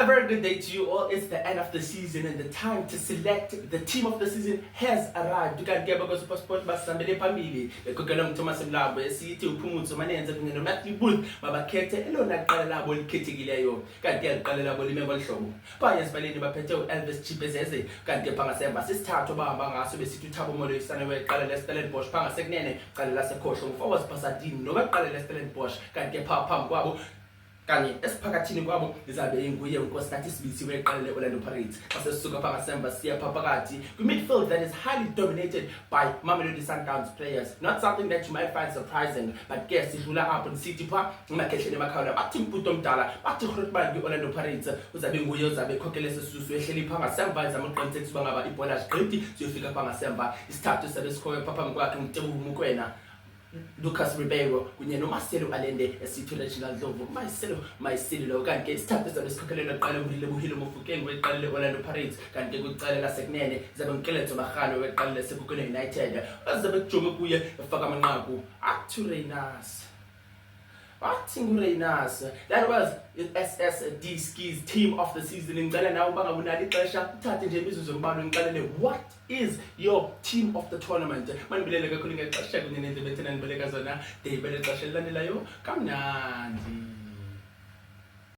A very good day to you all. It's the end of the season and the time to select the team of the season has arrived. Kanti ke bakho Sport basambele phambili bekhokhelwa nguThomas Mlambo esithi uphumutso manenze kunye noMatthew Booth mabakhethe elona qala labo likhethekileyo. Kanti iqala labo lime ngolhlobo. Baye esibaleni baphethe uElvis Chibezeze kanti phangasemba sisithathu bahamba ngaso besithi uThabo Moloyisane weqala leStellenbosch phangasekunene qala lasekhohlo uForward Pasadini nobeqala leStellenbosch kanti phambi kwabo kanye esiphakathini kwabo izabe inguye uNkosikathi Sibisi weqala leOrlando Pirates asesisuka phangasemba siya phakathi midfield that is highly dominated by Mamelodi Sundowns players. Not something that you might find surprising, but guess idlula up in City Park emakhehleni emakhawula bathi Mputo Mdala bathi Grootman kwiOrlando Pirates uzabe nguye uzabe ekhokhele sisusu ehleli phangasemba izamaqinisekisa bangaba ibhola sigqidi siyofika phangasemba isithathu sabe sikhowe phambi kwakhe uMtebu Mukwena Lucas Ribeiro kunye noMarcelo Allende esithola Reginald Ndlovu Maisilo lo kanti isithathu sabe sikhokhelelwa qala uLebuhile Mofokeng weqala leOrlando Pirates kanti kucala lasekunene zabe Nkeletso Magano weqala leSekhukhukhune United azabe kujonge kuye efaka amanqaku Arthur Reynas. That was SSD Skis team of the season. Ngicela nawe bangabunali ixesha uthathe nje imizuzu embalwa ngiqalele what is your team of the tournament. Manibelele kakhulu ngexesha kunye nendebe thina nibeleka zona deyibele ixesha elilandelayo kamnandi.